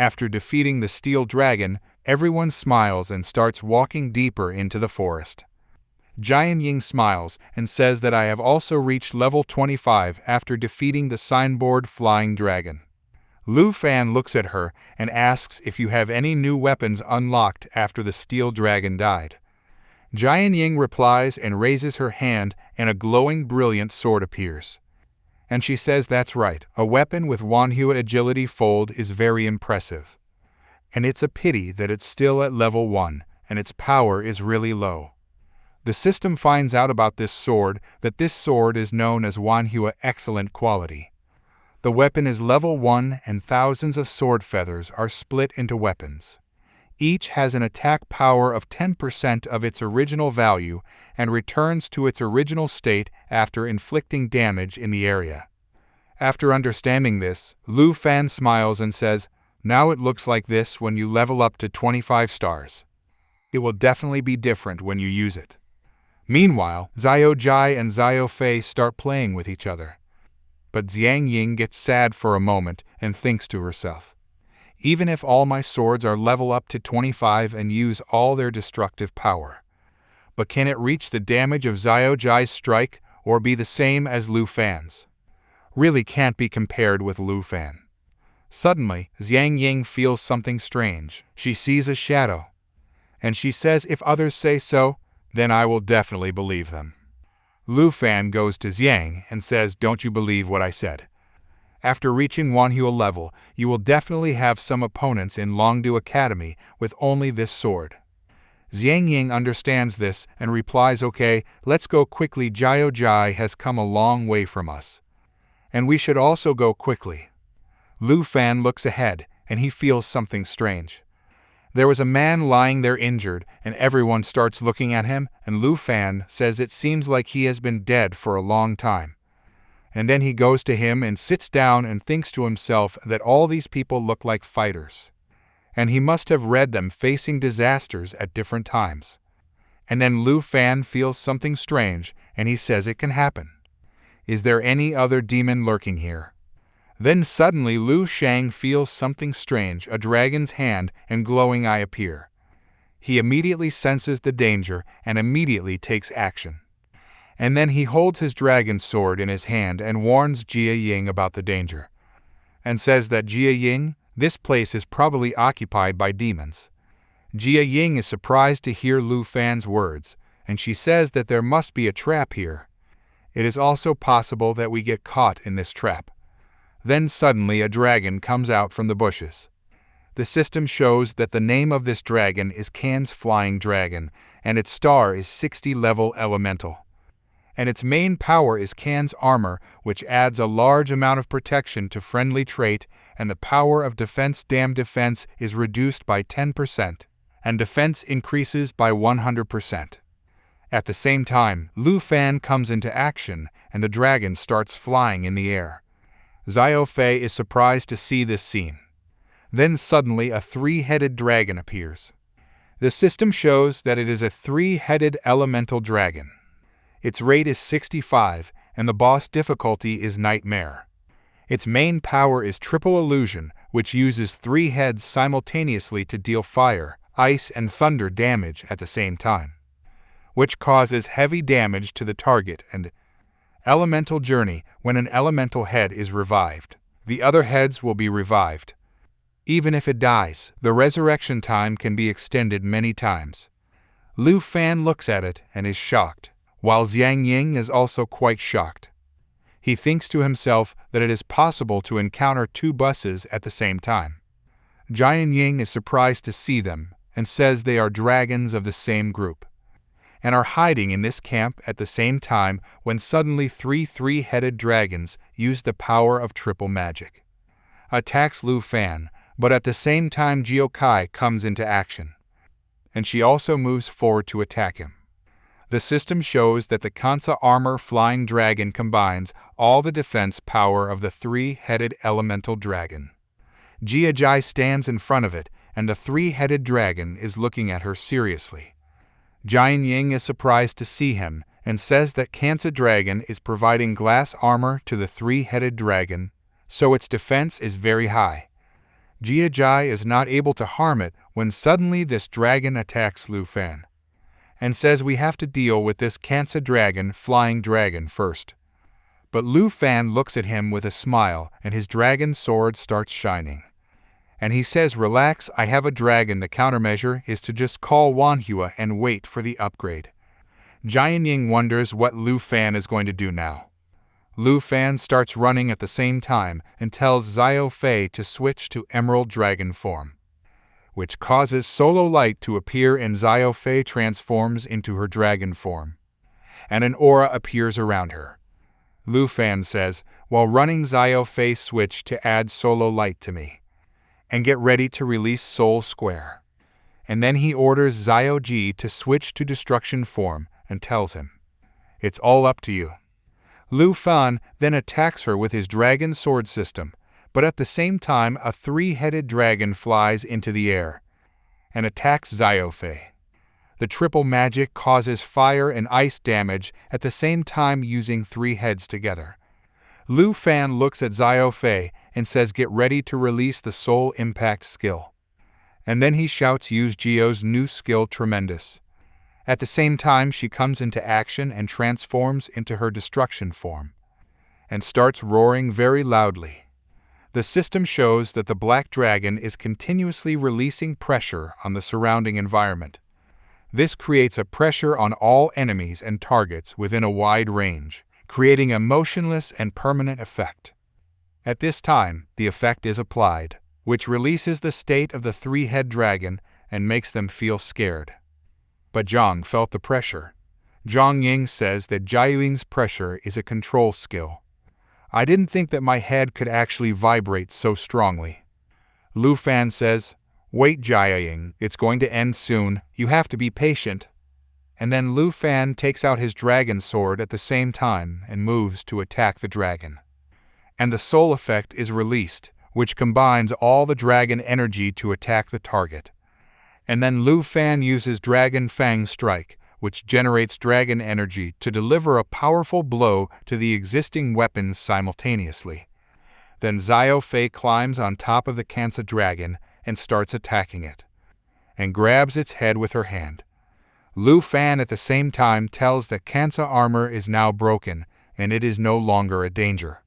After defeating the steel dragon, everyone smiles and starts walking deeper into the forest. Jian Ying smiles and says that I have also reached level 25 after defeating the signboard flying dragon. Lu Fan looks at her and asks if you have any new weapons unlocked after the steel dragon died. Jian Ying replies and raises her hand, and a glowing brilliant sword appears. And she says that's right, a weapon with Manhwa agility fold is very impressive. And it's a pity that it's still at level 1, and its power is really low. The system finds out about this sword that this sword is known as Manhwa excellent quality. The weapon is level 1 and thousands of sword feathers are split into weapons. Each has an attack power of 10% of its original value and returns to its original state after inflicting damage in the area. After understanding this, Lu Fan smiles and says, "Now it looks like this when you level up to 25 stars. It will definitely be different when you use it." Meanwhile, Xiao Jai and Xiao Fei start playing with each other. But Jiang Ying gets sad for a moment and thinks to herself, even if all my swords are level up to 25 and use all their destructive power, but can it reach the damage of Xiao Jai's strike or be the same as Lu Fan's? Really can't be compared with Lu Fan. Suddenly, Jiang Ying feels something strange. She sees a shadow. And she says if others say so, then I will definitely believe them. Lu Fan goes to Jiang and says, "Don't you believe what I said? After reaching Manhwa level, you will definitely have some opponents in Longdu Academy with only this sword." Jiang Ying understands this and replies, "Okay, let's go quickly. Xiao Jai has come a long way from us. And we should also go quickly." Lu Fan looks ahead, and he feels something strange. There was a man lying there injured, and everyone starts looking at him, and Lu Fan says it seems like he has been dead for a long time. And then he goes to him and sits down and thinks to himself that all these people look like fighters. And he must have read them facing disasters at different times. And then Lu Fan feels something strange, and he says it can happen. Is there any other demon lurking here? Then suddenly Lu Shang feels something strange, a dragon's hand and glowing eye appear. He immediately senses the danger and immediately takes action. And then he holds his dragon sword in his hand and warns Jia Ying about the danger. And says that Jia Ying, this place is probably occupied by demons. Jia Ying is surprised to hear Lu Fan's words, and she says that there must be a trap here. It is also possible that we get caught in this trap. Then suddenly a dragon comes out from the bushes. The system shows that the name of this dragon is Can's Flying Dragon, and its star is 60 level elemental. And its main power is Can's armor, which adds a large amount of protection to friendly trait, and the power of defense defense is reduced by 10%, and defense increases by 100%. At the same time, Lu Fan comes into action, and the dragon starts flying in the air. Xiao Fei is surprised to see this scene. Then suddenly a three-headed dragon appears. The system shows that it is a three-headed elemental dragon. Its rate is 65, and the boss difficulty is Nightmare. Its main power is Triple Illusion, which uses 3 heads simultaneously to deal fire, ice, and thunder damage at the same time, which causes heavy damage to the target. And Elemental Journey, when an elemental head is revived, the other heads will be revived. Even if it dies, the resurrection time can be extended many times. Lu Fan looks at it and is shocked, while Jiang Ying is also quite shocked. He thinks to himself that it is possible to encounter 2 buses at the same time. Jiang Ying is surprised to see them and says they are dragons of the same group, and are hiding in this camp at the same time when suddenly 3 three-headed dragons use the power of triple magic. Attacks Lu Fan, but at the same time Jiokai comes into action, and she also moves forward to attack him. The system shows that the Kansa Armor Flying Dragon combines all the defense power of the 3-headed elemental dragon. Jia Jai stands in front of it, and the 3-headed dragon is looking at her seriously. Jiang Ying is surprised to see him and says that Kansa Dragon is providing glass armor to the 3-headed dragon, so its defense is very high. Jia is not able to harm it when suddenly this dragon attacks Lu Fan and says we have to deal with this Kansa dragon, flying dragon first. But Lu Fan looks at him with a smile and his dragon sword starts shining. And he says, relax, I have a dragon. The countermeasure is to just call Manhwa and wait for the upgrade. Jianying wonders what Lu Fan is going to do now. Lu Fan starts running at the same time and tells Xiao Fei to switch to Emerald Dragon form, which causes Solo Light to appear and Xiao Fei transforms into her dragon form, and an aura appears around her. Lu Fan says, while running, Xiao Fei switch to add Solo Light to me, and get ready to release Soul Square. And then he orders Xiao Ji to switch to destruction form and tells him, it's all up to you. Lu Fan then attacks her with his dragon sword system, but at the same time a three-headed dragon flies into the air and attacks Xiao Fei. The triple magic causes fire and ice damage at the same time using three heads together. Lu Fan looks at Xiao Fei and says get ready to release the Soul Impact skill. And then he shouts use Jio's new skill Tremendous. At the same time she comes into action and transforms into her destruction form and starts roaring very loudly. The system shows that the black dragon is continuously releasing pressure on the surrounding environment. This creates a pressure on all enemies and targets within a wide range, creating a motionless and permanent effect. At this time, the effect is applied, which releases the state of the three-head dragon and makes them feel scared. But Zhang felt the pressure. Zhang Ying says that Jiaying's pressure is a control skill. I didn't think that my head could actually vibrate so strongly. Lu Fan says, wait Jiaying, it's going to end soon, you have to be patient. And then Lu Fan takes out his dragon sword at the same time and moves to attack the dragon. And the soul effect is released, which combines all the dragon energy to attack the target. And then Lu Fan uses Dragon Fang Strike, which generates dragon energy to deliver a powerful blow to the existing weapons simultaneously. Then Xiao Fei climbs on top of the Kansa dragon and starts attacking it, and grabs its head with her hand. Lu Fan at the same time tells that Kansa armor is now broken and it is no longer a danger.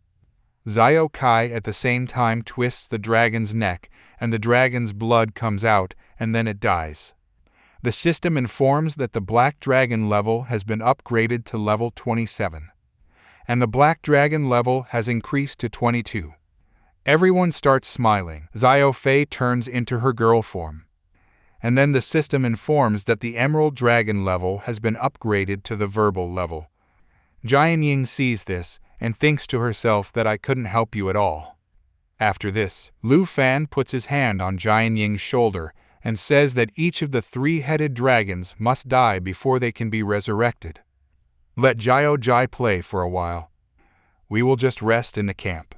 Xiao Kai at the same time twists the dragon's neck and the dragon's blood comes out and then it dies. The system informs that the black dragon level has been upgraded to level 27, and the black dragon level has increased to 22. Everyone starts smiling. Xiao Fei turns into her girl form. And then the system informs that the emerald dragon level has been upgraded to the verbal level. Jianying sees this and thinks to herself that I couldn't help you at all. After this, Lu Fan puts his hand on Jianying's shoulder and says that each of the three-headed dragons must die before they can be resurrected. Let Jiao Jai play for a while. We will just rest in the camp.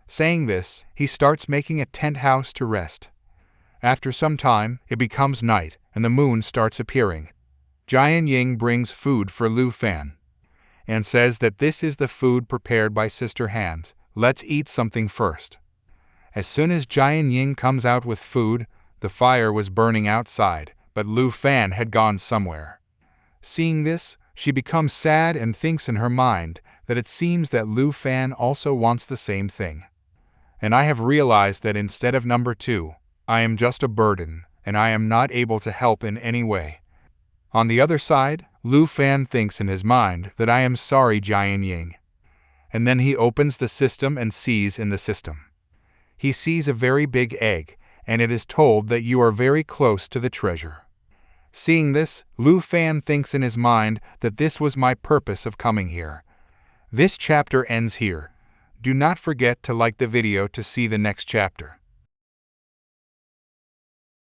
Saying this, he starts making a tent house to rest. After some time, it becomes night and the moon starts appearing. Jianying brings food for Lu Fan and says that this is the food prepared by Sister Hands. Let's eat something first. As soon as Jianying comes out with food, the fire was burning outside, but Lu Fan had gone somewhere. Seeing this, she becomes sad and thinks in her mind that it seems that Lu Fan also wants the same thing. And I have realized that instead of number 2, I am just a burden, and I am not able to help in any way. On the other side, Lu Fan thinks in his mind that I am sorry Jianying. And then he opens the system and sees in the system. He sees a very big egg, and it is told that you are very close to the treasure. Seeing this, Lu Fan thinks in his mind that this was my purpose of coming here. This chapter ends here. Do not forget to like the video to see the next chapter.